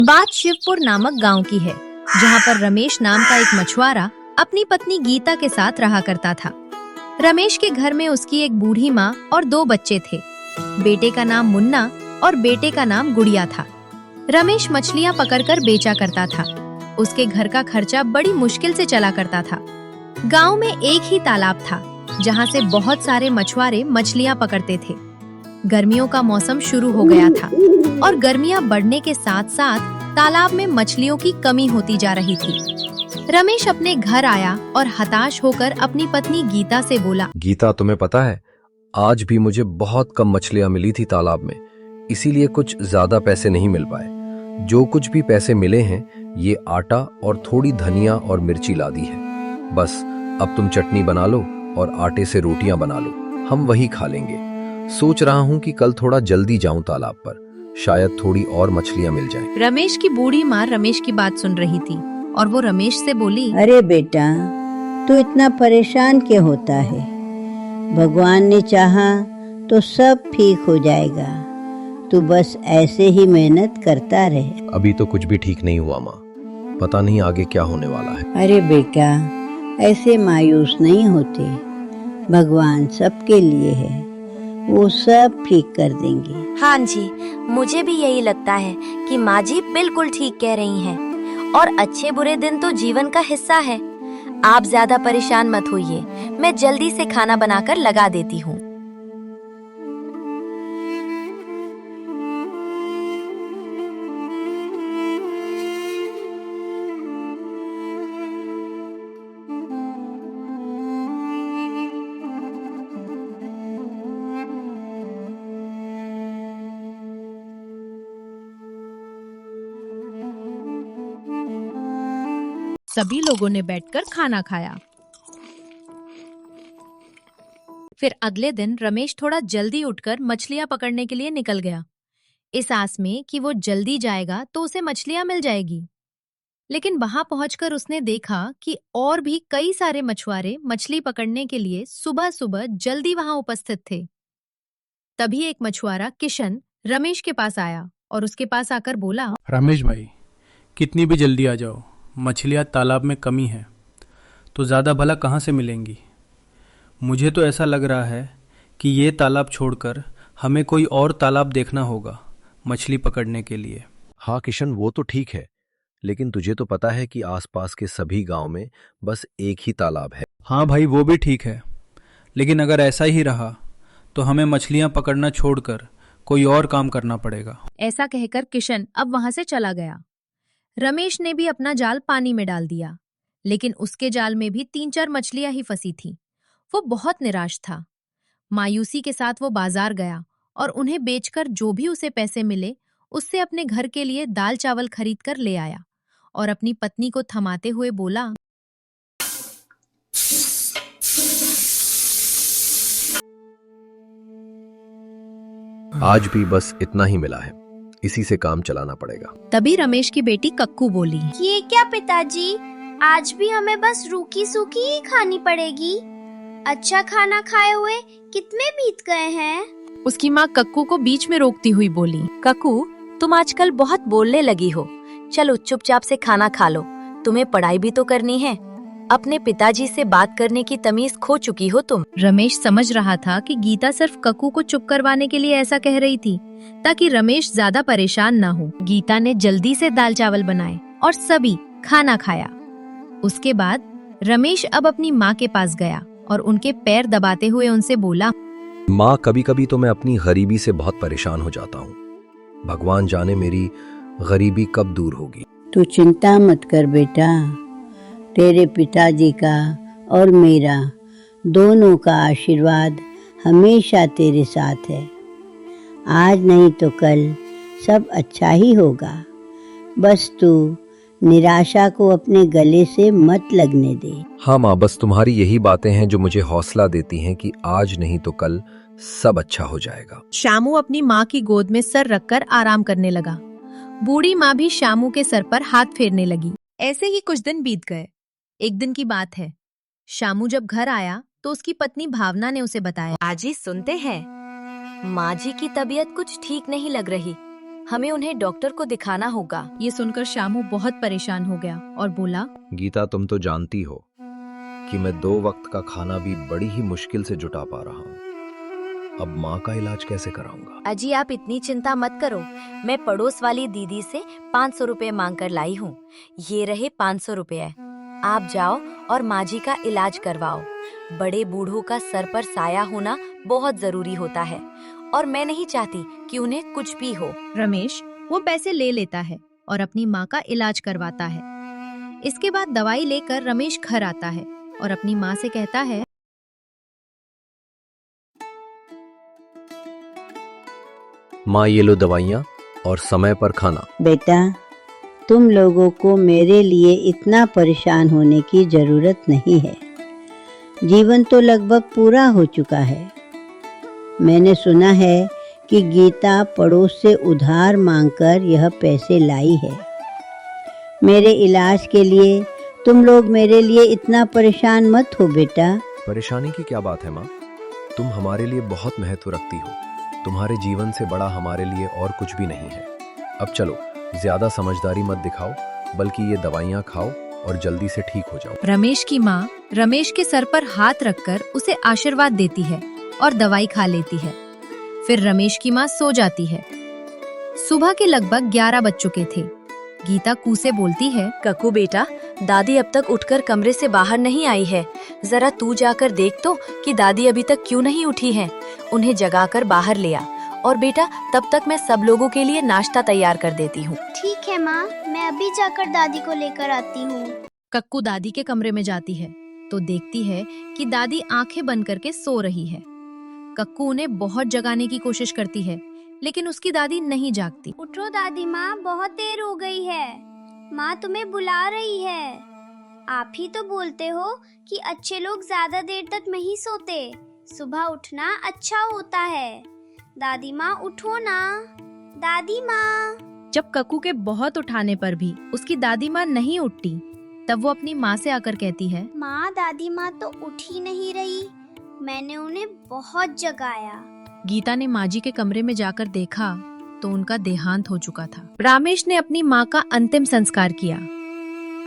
बात शिवपुर नामक गांव की है, जहां पर रमेश नाम का एक मछुआरा अपनी पत्नी गीता के साथ रहा करता था। रमेश के घर में उसकी एक बूढ़ी माँ और 2 बच्चे थे। बेटे का नाम मुन्ना और बेटे का नाम गुड़िया था। रमेश मछलियाँ पकड़कर बेचा करता था। उसके घर का खर्चा बड़ी मुश्किल से चला करता था। गांव में एक ही तालाब था, जहां से बहुत सारे मछुआरे मछलियाँ पकड़ते थे। गर्मियों का मौसम शुरू हो गया था और गर्मियां बढ़ने के साथ साथ तालाब में मछलियों की कमी होती जा रही थी। रमेश अपने घर आया और हताश होकर अपनी पत्नी गीता से बोला, गीता, तुम्हें पता है आज भी मुझे बहुत कम मछलियां मिली थी तालाब में, इसीलिए कुछ ज्यादा पैसे नहीं मिल पाए। जो कुछ भी पैसे मिले हैं ये आटा और थोड़ी धनिया और मिर्ची ला दी है। बस अब तुम चटनी बना लो और आटे से रोटियां बना लो, हम वही खा लेंगे। सोच रहा हूँ कि कल थोड़ा जल्दी जाऊं तालाब पर, शायद थोड़ी और मछलियां मिल जाएं। रमेश की बूढ़ी माँ रमेश की बात सुन रही थी और वो रमेश से बोली, अरे बेटा, तू इतना परेशान क्यों होता है? भगवान ने चाहा तो सब ठीक हो जाएगा। तू बस ऐसे ही मेहनत करता रहे। अभी तो कुछ भी ठीक नहीं हुआ माँ, पता नहीं आगे क्या होने वाला है। अरे बेटा, ऐसे मायूस नहीं होते। भगवान सबके लिए है, वो सब ठीक कर देंगे। हाँ जी, मुझे भी यही लगता है कि माँ जी बिल्कुल ठीक कह रही हैं। और अच्छे बुरे दिन तो जीवन का हिस्सा है। आप ज्यादा परेशान मत होइए, मैं जल्दी से खाना बनाकर लगा देती हूँ। सभी लोगों ने बैठकर खाना खाया। फिर अगले दिन रमेश थोड़ा जल्दी उठकर मछलियां पकड़ने के लिए निकल गया, इस आस में कि वो जल्दी जाएगा तो उसे मछलियां मिल जाएगी। लेकिन वहां पहुंचकर उसने देखा कि और भी कई सारे मछुआरे मछली पकड़ने के लिए सुबह सुबह जल्दी वहां उपस्थित थे। तभी एक मछुआरा किशन रमेश के पास आया और उसके पास आकर बोला, रमेश भाई, कितनी भी जल्दी आ जाओ, मछलियाँ तालाब में कमी है तो ज़्यादा भला कहाँ से मिलेंगी। मुझे तो ऐसा लग रहा है कि ये तालाब छोड़कर हमें कोई और तालाब देखना होगा मछली पकड़ने के लिए। हाँ किशन, वो तो ठीक है, लेकिन तुझे तो पता है कि आसपास के सभी गांव में बस एक ही तालाब है। हाँ भाई, वो भी ठीक है, लेकिन अगर ऐसा ही रहा तो हमें मछलियाँ पकड़ना छोड़कर कोई और काम करना पड़ेगा। ऐसा कहकर किशन अब वहां से चला गया। रमेश ने भी अपना जाल पानी में डाल दिया, लेकिन उसके जाल में भी 3-4 मछलियां ही फंसी थीं। वो बहुत निराश था। मायूसी के साथ वो बाजार गया और उन्हें बेचकर जो भी उसे पैसे मिले उससे अपने घर के लिए दाल चावल खरीद कर ले आया और अपनी पत्नी को थमाते हुए बोला, आज भी बस इतना ही मिला है, इसी से काम चलाना पड़ेगा। तभी रमेश की बेटी कक्कू बोली, ये क्या पिताजी, आज भी हमें बस रूखी सूखी ही खानी पड़ेगी। अच्छा खाना खाए हुए कितने बीत गए हैं। उसकी माँ कक्कू को बीच में रोकती हुई बोली, ककू, तुम आजकल बहुत बोलने लगी हो। चलो चुपचाप से खाना खा लो, तुम्हें पढ़ाई भी तो करनी है। अपने पिताजी से बात करने की तमीज खो चुकी हो तुम। रमेश समझ रहा था कि गीता सिर्फ कक्कू को चुप करवाने के लिए ऐसा कह रही थी, ताकि रमेश ज्यादा परेशान ना हो। गीता ने जल्दी से दाल चावल बनाए और सभी खाना खाया। उसके बाद रमेश अब अपनी माँ के पास गया और उनके पैर दबाते हुए उनसे बोला, माँ, कभी कभी तो मैं अपनी गरीबी से बहुत परेशान हो जाता हूँ। भगवान जाने मेरी गरीबी कब दूर होगी। तू चिंता मत कर बेटा, तेरे पिताजी का और मेरा दोनों का आशीर्वाद हमेशा तेरे साथ है। आज नहीं तो कल सब अच्छा ही होगा। बस तू निराशा को अपने गले से मत लगने दे। हाँ माँ, बस तुम्हारी यही बातें हैं जो मुझे हौसला देती हैं कि आज नहीं तो कल सब अच्छा हो जाएगा। शामू अपनी माँ की गोद में सर रखकर आराम करने लगा। बूढ़ी माँ भी शामू के सर पर हाथ फेरने लगी। ऐसे ही कुछ दिन बीत गए। एक दिन की बात है, शामू जब घर आया तो उसकी पत्नी भावना ने उसे बताया, आजी सुनते हैं, माँ जी की तबीयत कुछ ठीक नहीं लग रही। हमें उन्हें डॉक्टर को दिखाना होगा। ये सुनकर शामू बहुत परेशान हो गया और बोला, गीता, तुम तो जानती हो कि मैं 2 वक्त का खाना भी बड़ी ही मुश्किल से जुटा पा रहा हूँ। अब माँ का इलाज कैसे कराऊंगा? अजी आप इतनी चिंता मत करो, मैं पड़ोस वाली दीदी से 500 रुपए मांग कर लाई हूँ। ये रहे 500 रुपए। आप जाओ और माँ जी का इलाज करवाओ। बड़े बूढ़ों का सर पर साया होना बहुत जरूरी होता है और मैं नहीं चाहती कि उन्हें कुछ भी हो। रमेश वो पैसे ले लेता है और अपनी माँ का इलाज करवाता है। इसके बाद दवाई लेकर रमेश घर आता है और अपनी माँ से कहता है, माँ, ये लो दवाइयाँ और समय पर खाना। बेटा, तुम लोगों को मेरे लिए इतना परेशान होने की जरूरत नहीं है। जीवन तो लगभग पूरा हो चुका है। मैंने सुना है कि गीता पड़ोस से उधार मांगकर यह पैसे लाई है। मेरे इलाज के लिए तुम लोग मेरे लिए इतना परेशान मत हो बेटा। परेशानी की क्या बात है माँ? तुम हमारे लिए बहुत महत्व रखती हो। तुम्हारे जीवन से बड़ा हमारे लिए और कुछ भी नहीं है। अब चलो, ज्यादा समझदारी मत दिखाओ, बल्कि ये दवाइयाँ खाओ और जल्दी से ठीक हो जाओ। रमेश की माँ रमेश के सर पर हाथ रखकर उसे आशीर्वाद देती है और दवाई खा लेती है। फिर रमेश की माँ सो जाती है। सुबह के लगभग 11 बज चुके थे। गीता कू से बोलती है, ककू बेटा, दादी अब तक उठकर कमरे से बाहर नहीं आई है। जरा तू जाकर देख तो कि दादी अभी तक क्यों नहीं उठी है। उन्हें जगाकर बाहर ले आ और बेटा तब तक मैं सब लोगों के लिए नाश्ता तैयार कर देती हूँ। ठीक है माँ, मैं अभी जाकर दादी को लेकर आती हूँ। कक्कू दादी के कमरे में जाती है तो देखती है कि दादी आंखें बंद करके सो रही है। कक्कू उन्हें बहुत जगाने की कोशिश करती है, लेकिन उसकी दादी नहीं जागती। उठो दादी माँ, बहुत देर हो गई है। माँ तुम्हें बुला रही है। आप ही तो बोलते हो कि अच्छे लोग ज्यादा देर तक नहीं सोते। सुबह उठना अच्छा होता है। दादी माँ उठो ना। दादी माँ। जब कक्कू के बहुत उठाने पर भी उसकी दादी माँ नहीं उठती, तब वो अपनी माँ से आकर कहती है, माँ, दादी माँ तो उठ ही नहीं रही। मैंने उन्हें बहुत जगाया। गीता ने माँ जी के कमरे में जाकर देखा तो उनका देहांत हो चुका था। रामेश ने अपनी माँ का अंतिम संस्कार किया।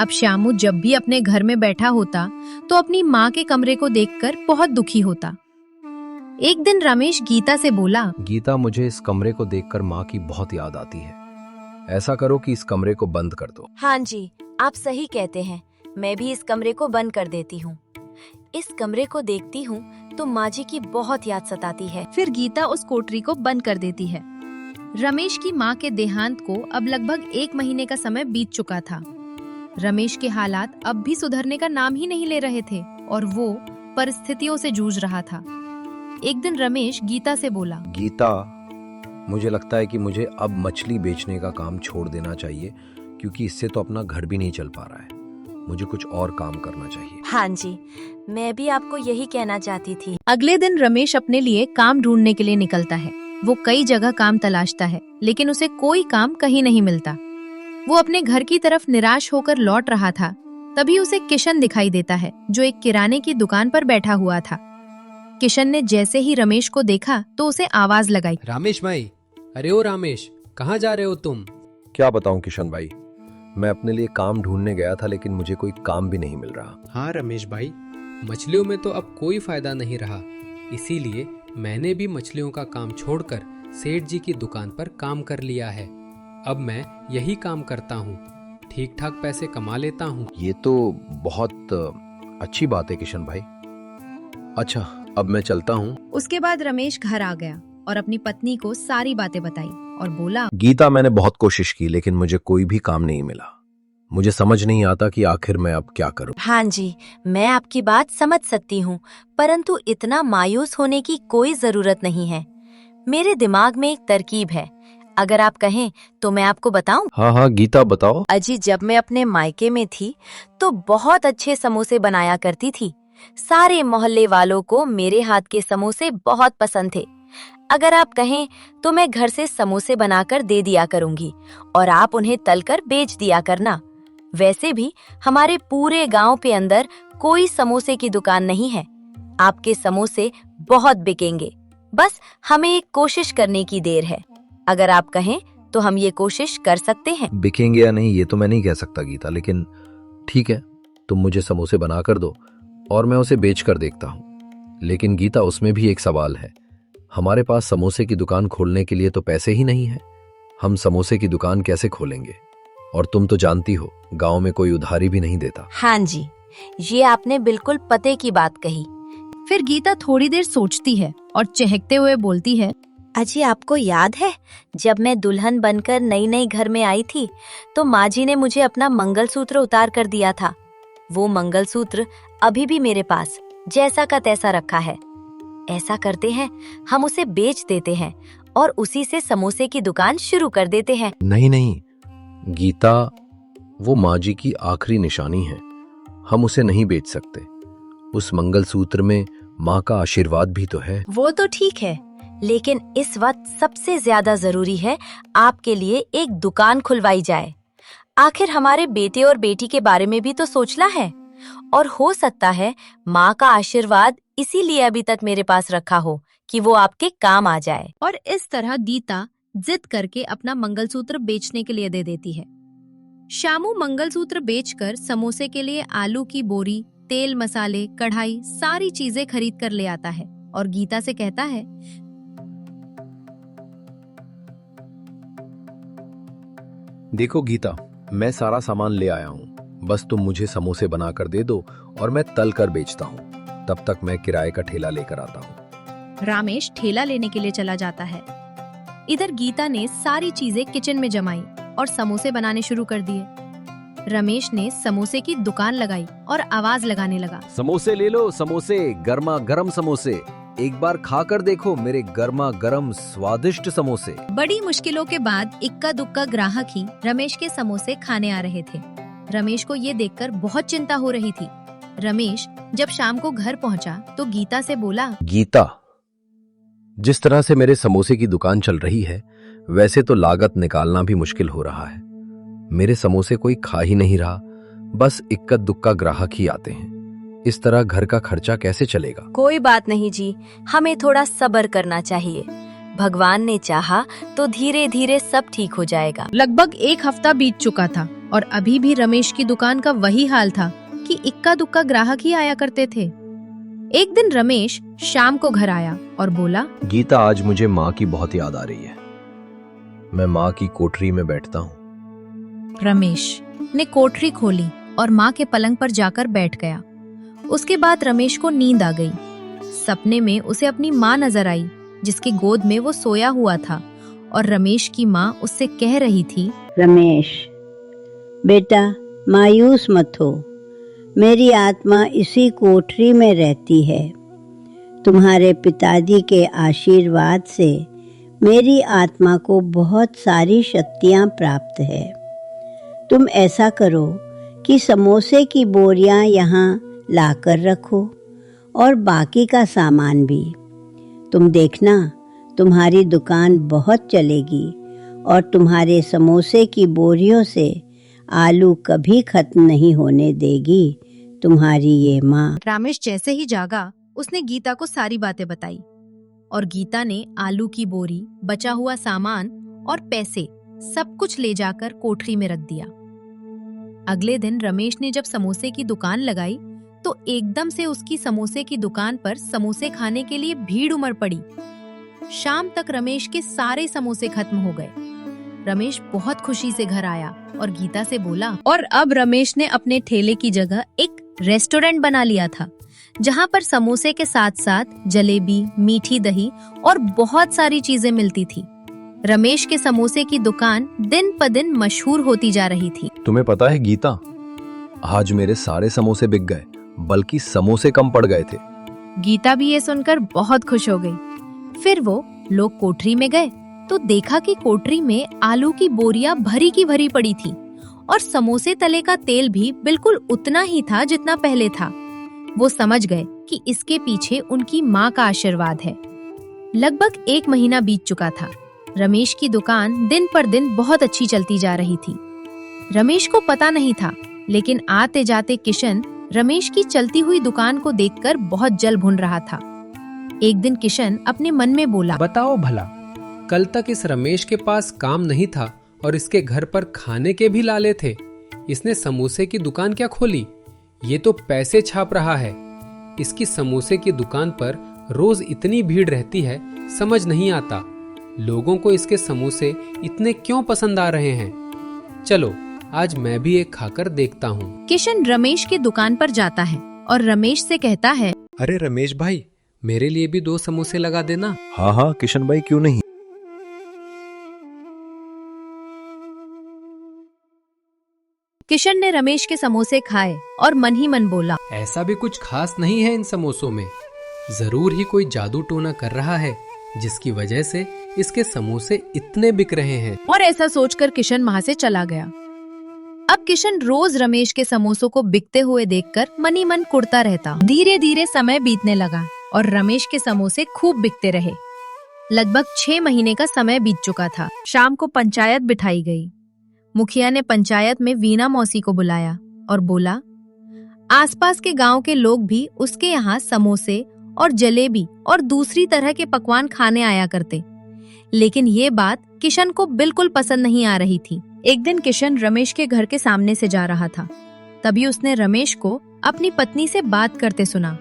अब श्यामू जब भी अपने घर में बैठा होता तो अपनी माँ के कमरे को देखकर बहुत दुखी होता। एक दिन रमेश गीता से बोला, गीता, मुझे इस कमरे को देखकर माँ की बहुत याद आती है। ऐसा करो कि इस कमरे को बंद कर दो। हाँ जी, आप सही कहते हैं। मैं भी इस कमरे को बंद कर देती हूँ। इस कमरे को देखती हूँ तो माँ जी की बहुत याद सताती है। फिर गीता उस कोठरी को बंद कर देती है। रमेश की माँ के देहांत को अब लगभग 1 महीने का समय बीत चुका था। रमेश के हालात अब भी सुधरने का नाम ही नहीं ले रहे थे और वो परिस्थितियों से जूझ रहा था। एक दिन रमेश गीता से बोला, गीता, मुझे लगता है कि मुझे अब मछली बेचने का काम छोड़ देना चाहिए, क्योंकि इससे तो अपना घर भी नहीं चल पा रहा है। मुझे कुछ और काम करना चाहिए। हाँ जी, मैं भी आपको यही कहना चाहती थी। अगले दिन रमेश अपने लिए काम ढूंढने के लिए निकलता है। वो कई जगह काम तलाशता है, लेकिन उसे कोई काम कहीं नहीं मिलता। वो अपने घर की तरफ निराश होकर लौट रहा था, तभी उसे किशन दिखाई देता है, जो एक किराने की दुकान पर बैठा हुआ था। किशन ने जैसे ही रमेश को देखा तो उसे आवाज लगाई, रामेश भाई, अरे ओ रामेश, कहाँ जा रहे हो तुम? क्या बताऊं किशन भाई, मैं अपने लिए काम ढूंढने गया था, लेकिन मुझे कोई काम भी नहीं मिल रहा। हाँ रमेश भाई, मछलियों में तो अब कोई फायदा नहीं रहा, इसीलिए मैंने भी मछलियों का काम छोड़कर सेठ जी की दुकान पर काम कर लिया है। अब मैं यही काम करता हूँ, ठीक ठाक पैसे कमा लेता हूँ। ये तो बहुत अच्छी बात है किशन भाई। अच्छा, अब मैं चलता हूँ। उसके बाद रमेश घर आ गया और अपनी पत्नी को सारी बातें बताई और बोला, गीता, मैंने बहुत कोशिश की, लेकिन मुझे कोई भी काम नहीं मिला। मुझे समझ नहीं आता कि आखिर मैं अब क्या करूं। हाँ जी, मैं आपकी बात समझ सकती हूँ, परंतु इतना मायूस होने की कोई जरूरत नहीं है। मेरे दिमाग में एक तरकीब है, अगर आप कहें तो मैं आपको बताऊं? हाँ हाँ गीता, बताओ। अजी, जब मैं अपने मायके में थी तो बहुत अच्छे समोसे बनाया करती थी। सारे मोहल्ले वालों को मेरे हाथ के समोसे बहुत पसंद थे। अगर आप कहें तो मैं घर से समोसे बनाकर दे दिया करूंगी और आप उन्हें तलकर बेच दिया करना। वैसे भी हमारे पूरे गांव पे अंदर कोई समोसे की दुकान नहीं है। आपके समोसे बहुत बिकेंगे, बस हमें एक कोशिश करने की देर है। अगर आप कहें तो हम ये कोशिश कर सकते हैं। बिकेंगे या नहीं ये तो मैं नहीं कह सकता गीता, लेकिन ठीक है, तुम मुझे समोसे बना कर दो और मैं उसे बेच कर देखता हूँ। लेकिन गीता, उसमें भी एक सवाल है। हमारे पास समोसे की दुकान खोलने के लिए तो पैसे ही नहीं है। हम समोसे की दुकान कैसे खोलेंगे? और तुम तो जानती हो, गांव में कोई उधारी भी नहीं देता। हाँ जी, ये आपने बिल्कुल पते की बात कही। फिर गीता थोड़ी देर सोचती है और चहकते हुए बोलती है, अजी, आपको याद है जब मैं दुल्हन बनकर नई नई घर में आई थी तो माँ जी ने मुझे अपना मंगलसूत्र उतार कर दिया था। वो मंगलसूत्र अभी भी मेरे पास जैसा का तैसा रखा है। ऐसा करते हैं, हम उसे बेच देते हैं और उसी से समोसे की दुकान शुरू कर देते हैं। नहीं नहीं गीता, वो माँ जी की आखिरी निशानी है, हम उसे नहीं बेच सकते। उस मंगलसूत्र में माँ का आशीर्वाद भी तो है। वो तो ठीक है, लेकिन इस वक्त सबसे ज्यादा जरूरी है आपके लिए एक दुकान खुलवाई जाए। आखिर हमारे बेटे और बेटी के बारे में भी तो सोचना है, और हो सकता है माँ का आशीर्वाद इसीलिए अभी तक मेरे पास रखा हो कि वो आपके काम आ जाए। और इस तरह गीता जिद करके अपना मंगलसूत्र बेचने के लिए दे देती है। शामू मंगलसूत्र बेचकर समोसे के लिए आलू की बोरी, तेल, मसाले, कढ़ाई, सारी चीजें खरीद कर ले आता है और गीता से कहता है, देखो गीता, मैं सारा सामान ले आया हूँ, बस तुम मुझे समोसे बनाकर दे दो और मैं तल कर बेचता हूँ। तब तक मैं किराए का ठेला लेकर आता हूँ। रामेश ठेला लेने के लिए चला जाता है। इधर गीता ने सारी चीजें किचन में जमाई और समोसे बनाने शुरू कर दिए। रमेश ने समोसे की दुकान लगाई और आवाज लगाने लगा, समोसे ले लो, समोसे, गर्मा गर्म समोसे, एक बार खाकर देखो मेरे गर्मा गर्म स्वादिष्ट समोसे। बड़ी मुश्किलों के बाद इक्का दुक्का ग्राहक ही रमेश के समोसे खाने आ रहे थे। रमेश को ये देखकर बहुत चिंता हो रही थी। रमेश जब शाम को घर पहुंचा तो गीता से बोला, गीता, जिस तरह से मेरे समोसे की दुकान चल रही है, वैसे तो लागत निकालना भी मुश्किल हो रहा है। मेरे समोसे कोई खा ही नहीं रहा, बस इक्का दुक्का ग्राहक ही आते हैं। इस तरह घर का खर्चा कैसे चलेगा? कोई बात नहीं जी, हमें थोड़ा सब्र करना चाहिए। भगवान ने चाहा तो धीरे धीरे सब ठीक हो जाएगा। लगभग एक हफ्ता बीत चुका था और अभी भी रमेश की दुकान का वही हाल था कि इक्का दुक्का ग्राहक ही आया करते थे। एक दिन रमेश शाम को घर आया और बोला, गीता, आज मुझे माँ की बहुत याद आ रही है। मैं माँ की कोठरी में बैठता हूँ। रमेश ने कोठरी खोली और माँ के पलंग पर जाकर बैठ गया। उसके बाद रमेश को नींद आ गई। सपने में उसे अपनी माँ नजर आई, जिसकी गोद में वो सोया हुआ था, और रमेश की माँ उससे कह रही थी, रमेश बेटा, मायूस मत हो, मेरी आत्मा इसी कोठरी में रहती है। तुम्हारे पिताजी के आशीर्वाद से मेरी आत्मा को बहुत सारी शक्तियाँ प्राप्त है। तुम ऐसा करो कि समोसे की बोरियां यहाँ लाकर रखो और बाकी का सामान भी। तुम देखना, तुम्हारी दुकान बहुत चलेगी और तुम्हारे समोसे की बोरियों से आलू कभी खत्म नहीं होने देगी तुम्हारी ये माँ। रमेश जैसे ही जागा, उसने गीता को सारी बातें बताई और गीता ने आलू की बोरी, बचा हुआ सामान और पैसे सब कुछ ले जाकर कोठरी में रख दिया। अगले दिन रमेश ने जब समोसे की दुकान लगाई तो एकदम से उसकी समोसे की दुकान पर समोसे खाने के लिए भीड़ उमड़ पड़ी। शाम तक रमेश के सारे समोसे खत्म हो गए। रमेश बहुत खुशी से घर आया और गीता से बोला, और अब रमेश ने अपने ठेले की जगह एक रेस्टोरेंट बना लिया था, जहाँ पर समोसे के साथ साथ जलेबी, मीठी दही और बहुत सारी चीजें मिलती थी। रमेश के समोसे की दुकान दिन प दिन मशहूर होती जा रही थी। तुम्हें पता है गीता, आज मेरे सारे समोसे बिक गए, बल्कि समोसे कम पड़ गए थे। गीता भी ये सुनकर बहुत खुश हो गई। फिर वो लोग कोठरी में गए तो देखा कि कोठरी में आलू की बोरियां भरी की भरी पड़ी थी और समोसे तले का तेल भी बिल्कुल उतना ही था जितना पहले था। वो समझ गए कि इसके पीछे उनकी माँ का आशीर्वाद है। लगभग 1 महीना बीत चुका था। रमेश की दुकान दिन पर दिन बहुत अच्छी चलती जा रही थी। रमेश को पता नहीं था, लेकिन आते जाते किशन रमेश की चलती हुई दुकान को देखकर बहुत जल भुन रहा था। एक दिन किशन अपने मन में बोला, बताओ भला, कल तक इस रमेश के पास काम नहीं था और इसके घर पर खाने के भी लाले थे। इसने समोसे की दुकान क्या खोली? ये तो पैसे छाप रहा है। इसकी समोसे की दुकान पर रोज इतनी भीड़ रहती है, समझ नहीं आता लोगों को इसके समोसे इतने क्यों पसंद आ रहे हैं। चलो आज मैं भी एक खाकर देखता हूँ। किशन रमेश की दुकान पर जाता है और रमेश से कहता है, अरे रमेश भाई, मेरे लिए भी 2 समोसे लगा देना। हाँ हाँ किशन भाई, क्यों नहीं। किशन ने रमेश के समोसे खाए और मन ही मन बोला, ऐसा भी कुछ खास नहीं है इन समोसों में। जरूर ही कोई जादू टोना कर रहा है जिसकी वजह से इसके समोसे इतने बिक रहे हैं। और ऐसा सोचकर किशन वहां से चला गया। अब किशन रोज रमेश के समोसों को बिकते हुए देखकर मन ही मन कुड़ता रहता। धीरे धीरे समय बीतने लगा और रमेश के समोसे खूब बिकते रहे। लगभग 6 महीने का समय बीत चुका था। शाम को पंचायत बिठाई गई। मुखिया ने पंचायत में वीना मौसी को बुलाया और बोला, आसपास के गांव के लोग भी उसके यहाँ समोसे और जलेबी और दूसरी तरह के पकवान खाने आया करते। लेकिन ये बात किशन को बिल्कुल पसंद नहीं आ रही थी। एक दिन किशन रमेश के घर के सामने से जा रहा था। तभी उसने रमेश को अपनी पत्नी से बात करते सुना,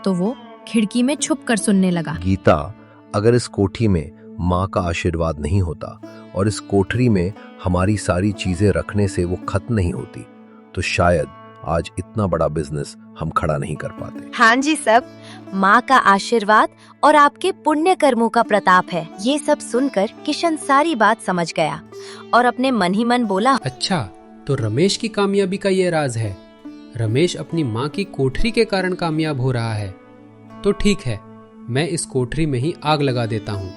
तो वो खिड़की में छुप कर सुनने लगा। गीता, अगर इस कोठी में माँ का आशीर्वाद नहीं होता और इस कोठरी में हमारी सारी चीजें रखने से वो खत्म नहीं होती, तो शायद आज इतना बड़ा बिजनेस हम खड़ा नहीं कर पाते। हाँ जी, सब माँ का आशीर्वाद और आपके पुण्य कर्मों का प्रताप है। ये सब सुनकर किशन सारी बात समझ गया और अपने मन ही मन बोला, अच्छा, तो रमेश की कामयाबी का ये राज है। रमेश अपनी माँ की कोठरी के कारण कामयाब हो रहा है। तो ठीक है, मैं इस कोठरी में ही आग लगा देता हूँ।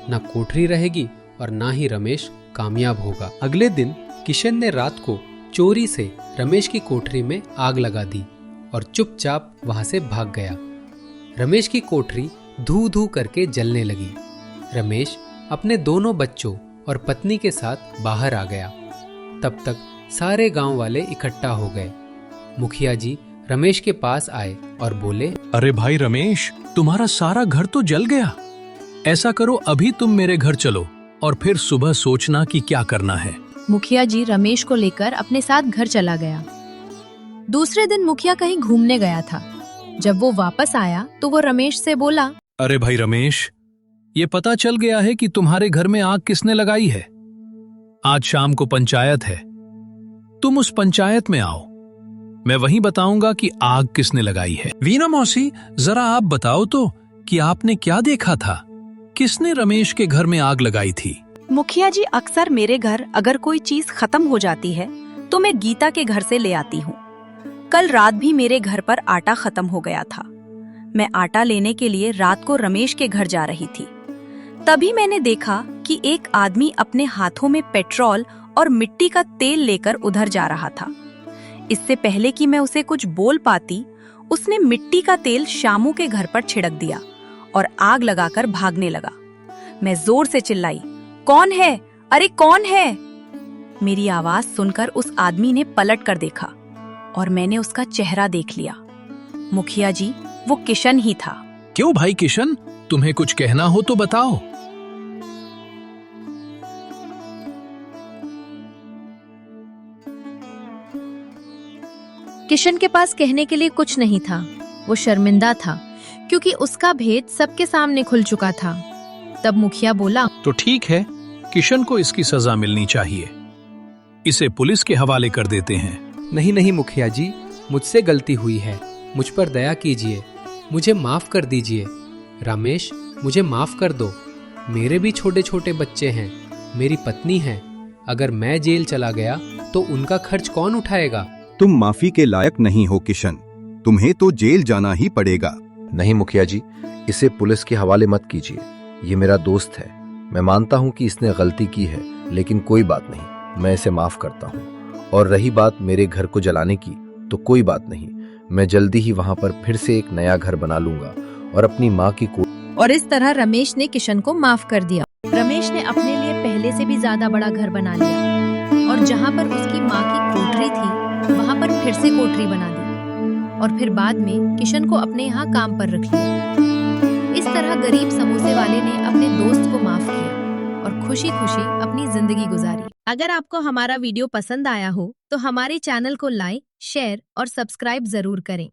ना कोठरी रहेगी और ना ही रमेश कामयाब होगा। अगले दिन किशन ने रात को चोरी से रमेश की कोठरी में आग लगा दी और चुपचाप वहां से भाग गया। रमेश की कोठरी धू धू करके जलने लगी। रमेश अपने दोनों बच्चों और पत्नी के साथ बाहर आ गया। तब तक सारे गांव वाले इकट्ठा हो गए। मुखिया जी रमेश के पास आए और बोले, अरे भाई रमेश, तुम्हारा सारा घर तो जल गया। ऐसा करो, अभी तुम मेरे घर चलो और फिर सुबह सोचना कि क्या करना है। मुखिया जी रमेश को लेकर अपने साथ घर चला गया। दूसरे दिन मुखिया कहीं घूमने गया था। जब वो वापस आया तो वो रमेश से बोला, अरे भाई रमेश, ये पता चल गया है कि तुम्हारे घर में आग किसने लगाई है। आज शाम को पंचायत है, तुम उस पंचायत में आओ। मैं वहीं बताऊंगा कि आग किसने लगाई है। वीना मौसी, जरा आप बताओ तो कि आपने क्या देखा था? किसने रमेश के घर में आग लगाई थी? मुखिया जी, अक्सर मेरे घर अगर कोई चीज खत्म हो जाती है तो मैं गीता के घर से ले आती हूँ। कल रात भी मेरे घर पर आटा खत्म हो गया था। मैं आटा लेने के लिए रात को रमेश के घर जा रही थी। तभी मैंने देखा कि एक आदमी अपने हाथों में पेट्रोल और मिट्टी का तेल लेकर उधर जा रहा था। इससे पहले कि मैं उसे कुछ बोल पाती, उसने मिट्टी का तेल शामू के घर पर छिड़क दिया और आग लगाकर भागने लगा। मैं जोर से चिल्लाई, कौन है? अरे कौन है? मेरी आवाज सुनकर उस आदमी ने पलट कर देखा और मैंने उसका चेहरा देख लिया। मुखिया जी, वो किशन ही था। क्यों भाई किशन, तुम्हें कुछ कहना हो तो बताओ। किशन के पास कहने के लिए कुछ नहीं था। वो शर्मिंदा था क्योंकि उसका भेद सबके सामने खुल चुका था। तब मुखिया बोला, तो ठीक है, किशन को इसकी सजा मिलनी चाहिए। इसे पुलिस के हवाले कर देते हैं। नहीं नहीं मुखिया जी, मुझसे गलती हुई है। मुझ पर दया कीजिए, मुझे माफ कर दीजिए। रमेश, मुझे माफ कर दो। मेरे भी छोटे छोटे बच्चे हैं, मेरी पत्नी है। अगर मैं जेल चला गया तो उनका खर्च कौन उठाएगा? तुम माफी के लायक नहीं हो किशन, तुम्हें तो जेल जाना ही पड़ेगा। नहीं मुखिया जी, इसे पुलिस के हवाले मत कीजिए। ये मेरा दोस्त है। मैं मानता हूँ कि इसने गलती की है, लेकिन कोई बात नहीं, मैं इसे माफ करता हूँ। और रही बात मेरे घर को जलाने की, तो कोई बात नहीं, मैं जल्दी ही वहाँ पर फिर से एक नया घर बना लूंगा और अपनी माँ की और इस तरह रमेश ने किशन को माफ कर दिया। रमेश ने अपने लिए पहले से भी ज्यादा बड़ा घर बना लिया और जहाँ पर उसकी माँ की कोठरी थी वहाँ पर फिर से कोठरी बना दी और फिर बाद में किशन को अपने यहाँ काम पर रख लिया। इस तरह गरीब समोसे वाले ने अपने दोस्त को माफ किया खुशी खुशी अपनी जिंदगी गुजारी। अगर आपको हमारा वीडियो पसंद आया हो तो हमारे चैनल को लाइक, शेयर और सब्सक्राइब जरूर करें।